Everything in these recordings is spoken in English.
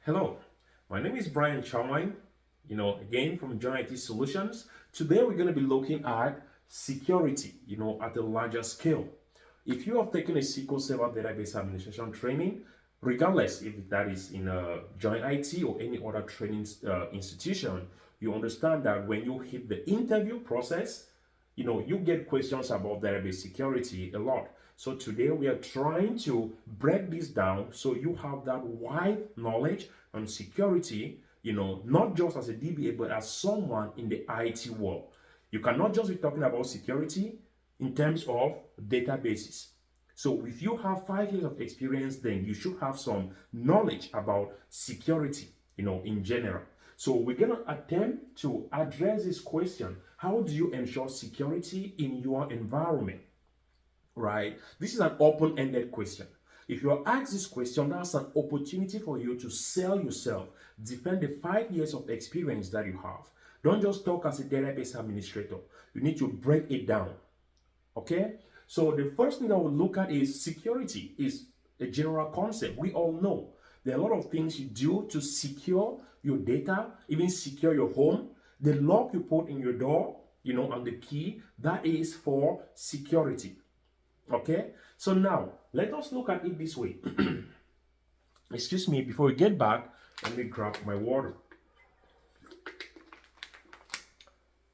Hello, my name is Brian Charmine, again from JoinIT Solutions. Today we're going to be looking at security, at a larger scale. If you have taken a SQL Server database administration training, regardless if that is in a JoinIT or any other training institution, you understand that when you hit the interview process, you get questions about database security a lot. So today we are trying to break this down so you have that wide knowledge on security, not just as a DBA, but as someone in the IT world. You cannot just be talking about security in terms of databases. So if you have 5 years of experience, then you should have some knowledge about security, in general. So we're going to attempt to address this question. How do you ensure security in your environment? Right? This is an open-ended question. If you are asked this question, that's an opportunity for you to sell yourself, defend the 5 years of experience that you have. Don't just talk as a database administrator. You need to break it down. Okay? So the first thing I will look at is security is a general concept. We all know there are a lot of things you do to secure your data, even secure your home. The lock you put in your door, and the key, that is for security. Okay? So now, let us look at it this way. Excuse me, before we get back, let me grab my water.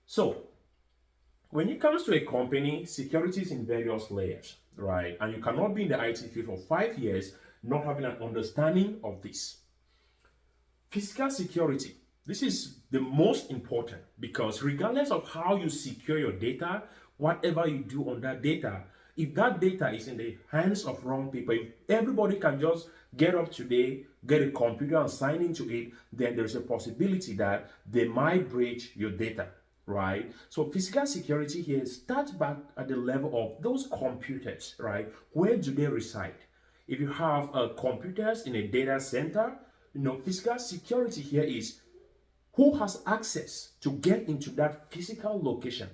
So, when it comes to a company, security is in various layers, right? And you cannot be in the IT field for 5 years not having an understanding of this. Physical security. This is the most important because regardless of how you secure your data, whatever you do on that data, if that data is in the hands of wrong people, if everybody can just get up today, get a computer and sign into it, then there's a possibility that they might breach your data, right? So physical security here starts back at the level of those computers, right? Where do they reside? If you have computers in a data center, physical security here is who has access to get into that physical location,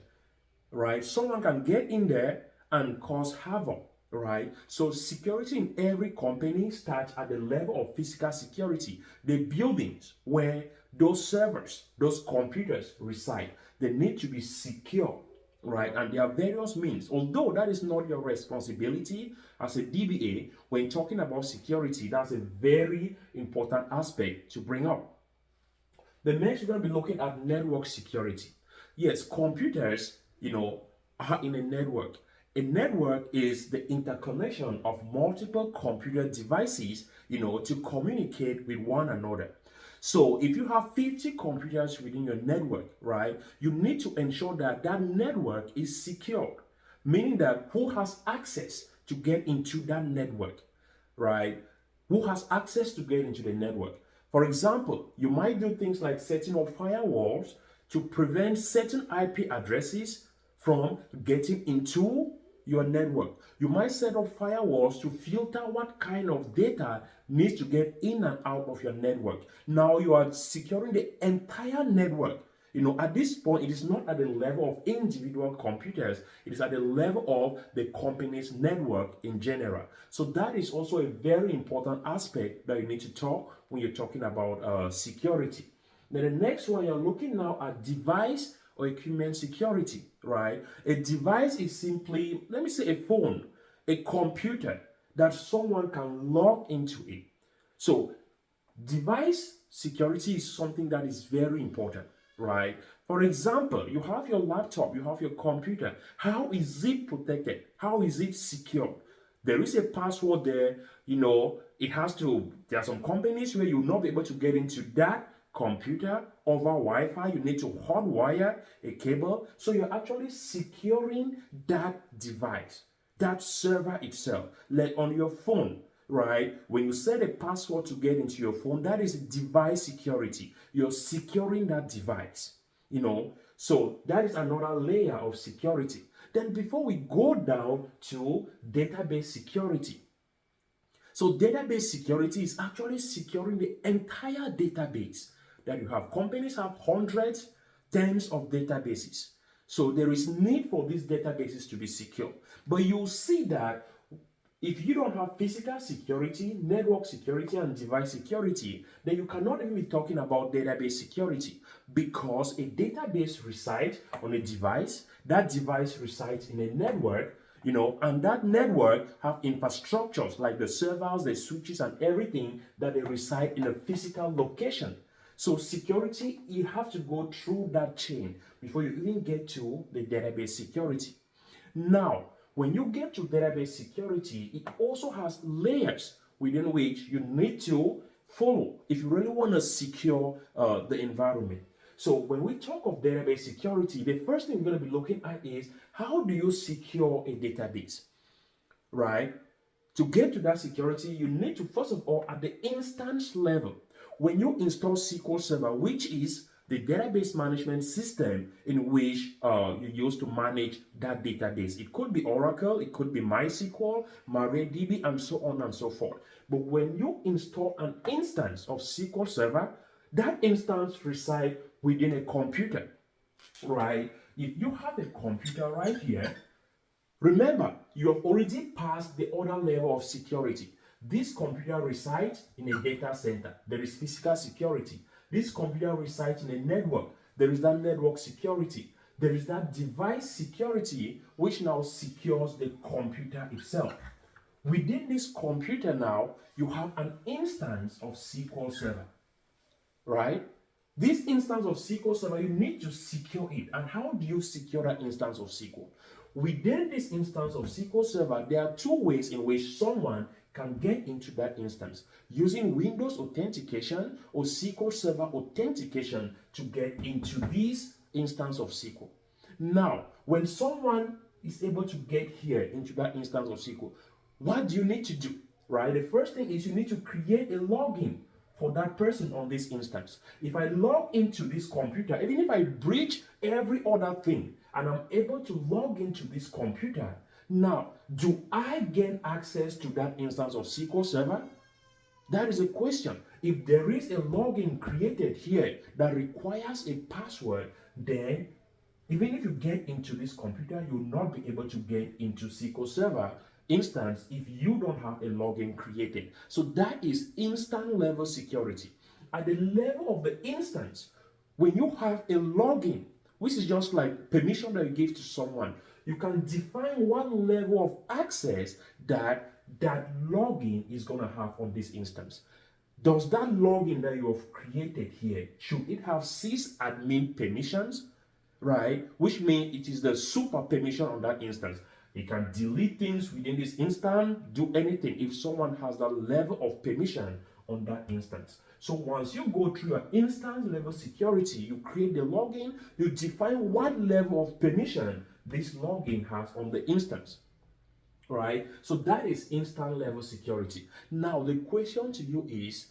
right? Someone can get in there and cause havoc, right? So security in every company starts at the level of physical security. The buildings where those servers, those computers reside, they need to be secure, right? And there are various means. Although that is not your responsibility as a DBA, when talking about security, that's a very important aspect to bring up. The next, we're going to be looking at network security. Yes, computers, are in a network. A network is the interconnection of multiple computer devices, to communicate with one another. So if you have 50 computers within your network, right, you need to ensure that that network is secure, meaning that who has access to get into that network, right? Who has access to get into the network? For example, you might do things like setting up firewalls to prevent certain IP addresses from getting into your network. You might set up firewalls to filter what kind of data needs to get in and out of your network. Now you are securing the entire network. At this point, it is not at the level of individual computers, it is at the level of the company's network in general. So that is also a very important aspect that you need to talk when you're talking about security. Then the next one, you're looking now at device or equipment security, right? A device is simply, let me say, a phone, a computer that someone can log into it. So device security is something that is very important, right? For example, you have your laptop, you have your computer. How is it protected? How is it secure? There is a password there, there are some companies where you'll not be able to get into that computer over Wi-Fi. You need to hotwire a cable. So you're actually securing that device, that server itself. Like on your phone, right? When you set a password to get into your phone, that is device security. You're securing that device, So that is another layer of security. Then before we go down to database security. So database security is actually securing the entire database that you have. Companies have hundreds, tens of databases. So there is need for these databases to be secure. But you'll see that If you don't have physical security, network security, and device security, then you cannot even be talking about database security, because a database resides on a device, that device resides in a network, and that network have infrastructures like the servers, the switches, and everything that they reside in a physical location. So security, you have to go through that chain before you even get to the database security. Now, when you get to database security, it also has layers within which you need to follow if you really want to secure the environment. So when we talk of database security, the first thing we're going to be looking at is how do you secure a database, right? To get to that security, you need to, first of all, at the instance level, when you install SQL Server, which is the database management system in which you use to manage that database. It could be Oracle, it could be MySQL, MariaDB, and so on and so forth. But when you install an instance of SQL Server, that instance resides within a computer, right? If you have a computer right here, remember, you have already passed the other level of security. This computer resides in a data center. There is physical security. This computer resides in a network. There is that network security. There is that device security, which now secures the computer itself. Within this computer now, you have an instance of SQL Server, right? This instance of SQL Server, you need to secure it. And how do you secure that instance of SQL? Within this instance of SQL Server, there are two ways in which someone can get into that instance: using Windows authentication or SQL Server authentication to get into this instance of SQL. Now, when someone is able to get here into that instance of SQL, what do you need to do, right? The first thing is you need to create a login for that person on this instance. If I log into this computer, even if I breach every other thing and I'm able to log into this computer, now, do I gain access to that instance of SQL Server? That is a question. If there is a login created here that requires a password, then even if you get into this computer, you will not be able to get into SQL Server instance if you don't have a login created. So that is instant level security. At the level of the instance, when you have a login, which is just like permission that you give to someone, you can define what level of access that login is going to have on this instance. Does that login that you have created here, should it have sysadmin permissions, right? Which means it is the super permission on that instance. It can delete things within this instance, do anything if someone has that level of permission on that instance. So once you go through your instance level security, you create the login, you define what level of permission this login has on the instance, right? So that is instant level security. Now the question to you is,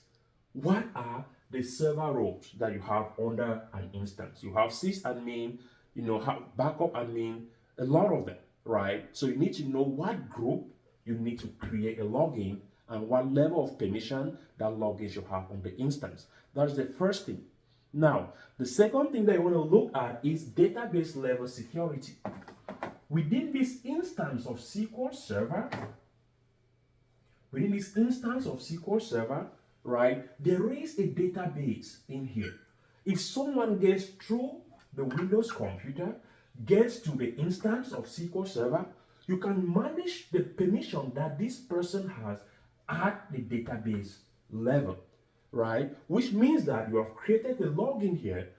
what are the server roles that you have under an instance? You have sysadmin, have backup admin, a lot of them, right? So you need to know what group you need to create a login and what level of permission that login should have on the instance. That's the first thing. Now, the second thing that you want to look at is database level security. Within this instance of SQL Server, right, there is a database in here. If someone gets through the Windows computer, gets to the instance of SQL Server, you can manage the permission that this person has at the database level, right? Which means that you have created a login here.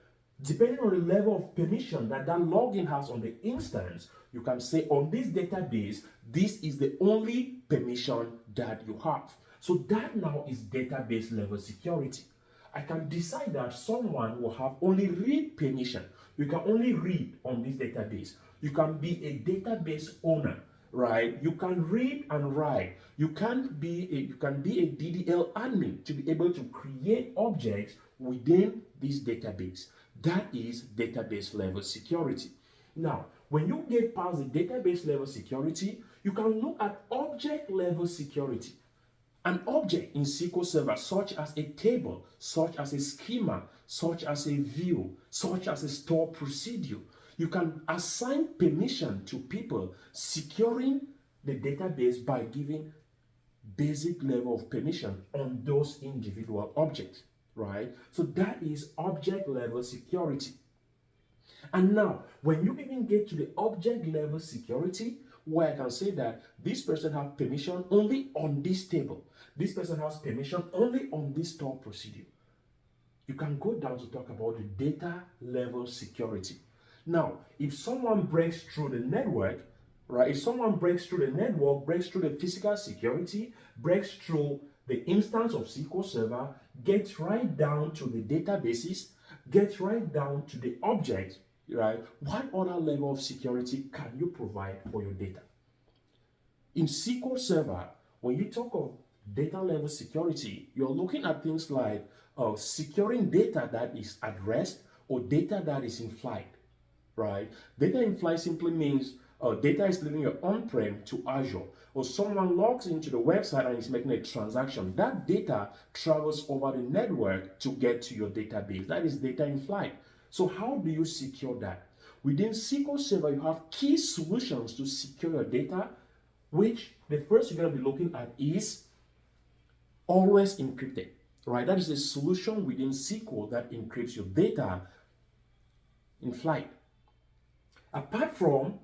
Depending on the level of permission that login has on the instance, you can say on this database, this is the only permission that you have. So that now is database level security. I can decide that someone will have only read permission. You can only read on this database. You can be a database owner, right? You can read and write. You can be a DDL admin to be able to create objects within this database. That is database level security. Now, when you get past the database level security, you can look at object level security. An object in SQL Server, such as a table, such as a schema, such as a view, such as a store procedure, you can assign permission to people, securing the database by giving basic level of permission on those individual objects, right? So that is object level security. And now, when you even get to the object level security, where I can say that this person has permission only on this table, this person has permission only on this stored procedure, you can go down to talk about the data level security. Now, if someone breaks through the network, right? If someone breaks through the network, breaks through the physical security, breaks through the instance of SQL Server, gets right down to the databases, gets right down to the object, right? What other level of security can you provide for your data? In SQL Server, when you talk of data level security, you're looking at things like securing data that is at rest or data that is in flight, right? Data in flight simply means data is leaving your on-prem to Azure, or someone logs into the website and is making a transaction. That data travels over the network to get to your database. That is data in flight. So how do you secure that? Within SQL Server, you have key solutions to secure your data, which the first you're going to be looking at is always encrypted, right? That is a solution within SQL that encrypts your data in flight. Apart from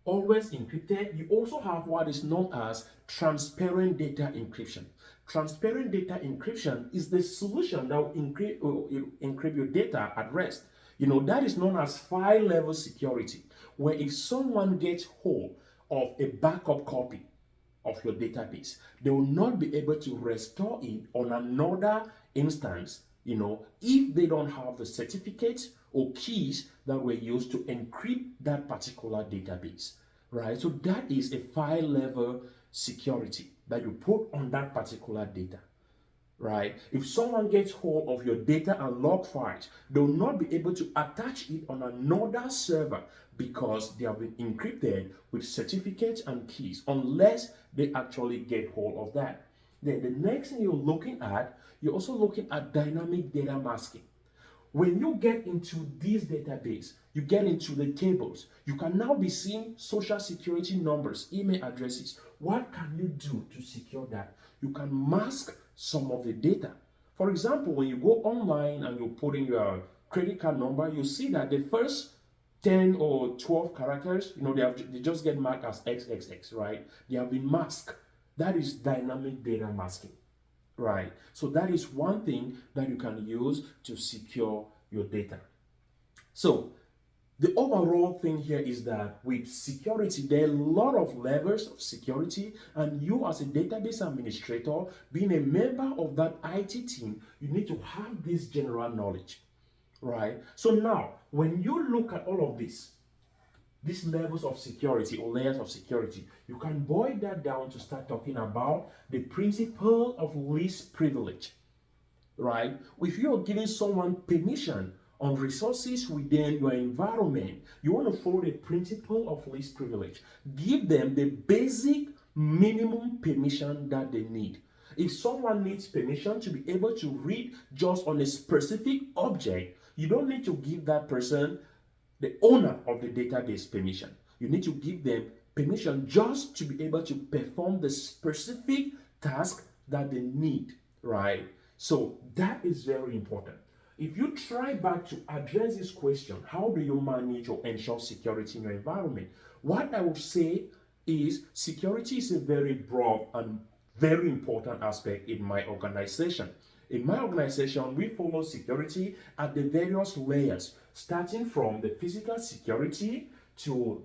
always encrypted, you also have what is known as transparent data encryption. Transparent data encryption is the solution that will encrypt your data at rest. That is known as file level security, where if someone gets hold of a backup copy of your database, they will not be able to restore it on another instance, if they don't have the certificates or keys that were used to encrypt that particular database, right? So that is a file level security that you put on that particular data, right? If someone gets hold of your data and log files, they will not be able to attach it on another server because they have been encrypted with certificates and keys unless they actually get hold of that. Then the next thing you're also looking at dynamic data masking. When you get into this database, you get into the tables, you can now be seeing social security numbers, email addresses. What can you do to secure that? You can mask some of the data. For example, when you go online and you put in your credit card number, you see that the first 10 or 12 characters, they just get marked as XXX, right? They have been masked. That is dynamic data masking, right? So that is one thing that you can use to secure your data. So the overall thing here is that with security, there are a lot of levels of security, and you as a database administrator, being a member of that IT team, you need to have this general knowledge, right? So now, when you look at all of this, these levels of security or layers of security, you can boil that down to start talking about the principle of least privilege, right? If you're giving someone permission on resources within your environment, you want to follow the principle of least privilege. Give them the basic minimum permission that they need. If someone needs permission to be able to read just on a specific object, you don't need to give that person, the owner of the database, permission. You need to give them permission just to be able to perform the specific task that they need, right? So that is very important. If you try back to address this question, how do you manage or ensure security in your environment? What I would say is security is a very broad and very important aspect in my organization. In my organization, we follow security at the various layers, starting from the physical security to,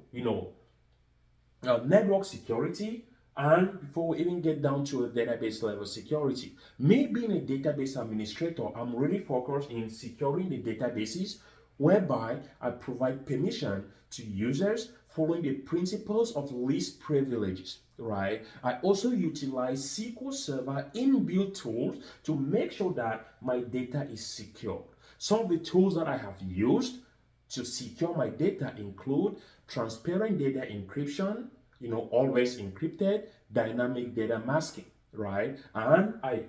network security, and before we even get down to a database level security. Me being a database administrator, I'm really focused in securing the databases, whereby I provide permission to users following the principles of least privileges, right? I also utilize SQL Server inbuilt tools to make sure that my data is secure. Some of the tools that I have used to secure my data include transparent data encryption, always encrypted, dynamic data masking, right? And I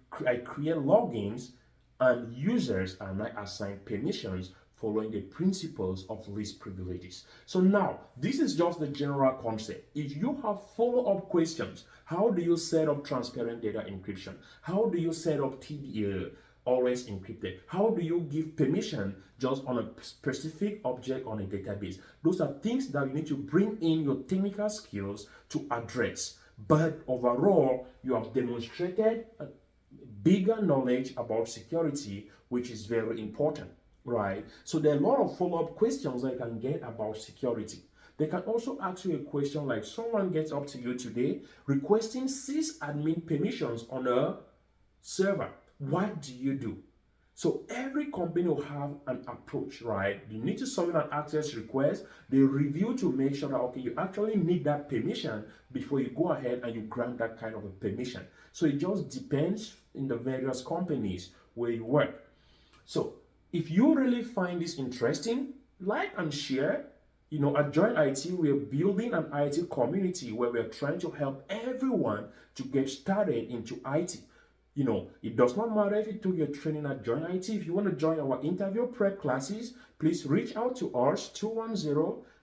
create logins and users, and I assign permissions following the principles of least privileges. So now, this is just the general concept. If you have follow-up questions, how do you set up transparent data encryption? How do you set up TDA, always encrypted? How do you give permission just on a specific object on a database? Those are things that you need to bring in your technical skills to address. But overall, you have demonstrated a bigger knowledge about security, which is very important, right? So there are a lot of follow-up questions that you can get about security. They can also ask you a question like, someone gets up to you today requesting sysadmin permissions on a server. What do you do? So every company will have an approach, right? You need to submit an access request. They review to make sure that, okay, you actually need that permission before you go ahead and you grant that kind of a permission. So it just depends in the various companies where you work. So if you really find this interesting, like and share. You know, at JoinIT, we're building an IT community where we're trying to help everyone to get started into IT. You know, it does not matter if you took your training at JoinIT. If you want to join our interview prep classes, please reach out to us,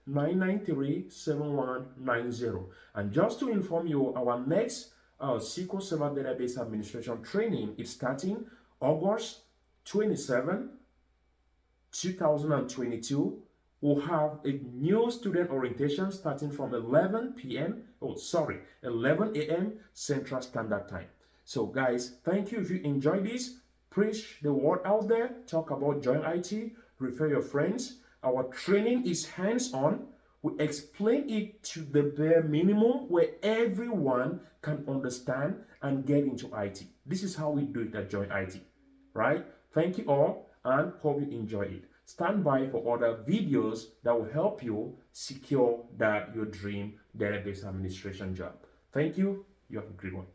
210-993-7190. And just to inform you, our next SQL Server Database Administration training is starting August 27, 2022. We'll have a new student orientation starting from 11 a.m. Central Standard Time. So guys, thank you. If you enjoyed this, preach the word out there, talk about JoinIT, refer your friends. Our training is hands-on. We explain it to the bare minimum where everyone can understand and get into IT. This is how we do it at JoinIT, right? Thank you all and hope you enjoy it. Stand by for other videos that will help you secure that your dream database administration job. Thank you. You have a great one.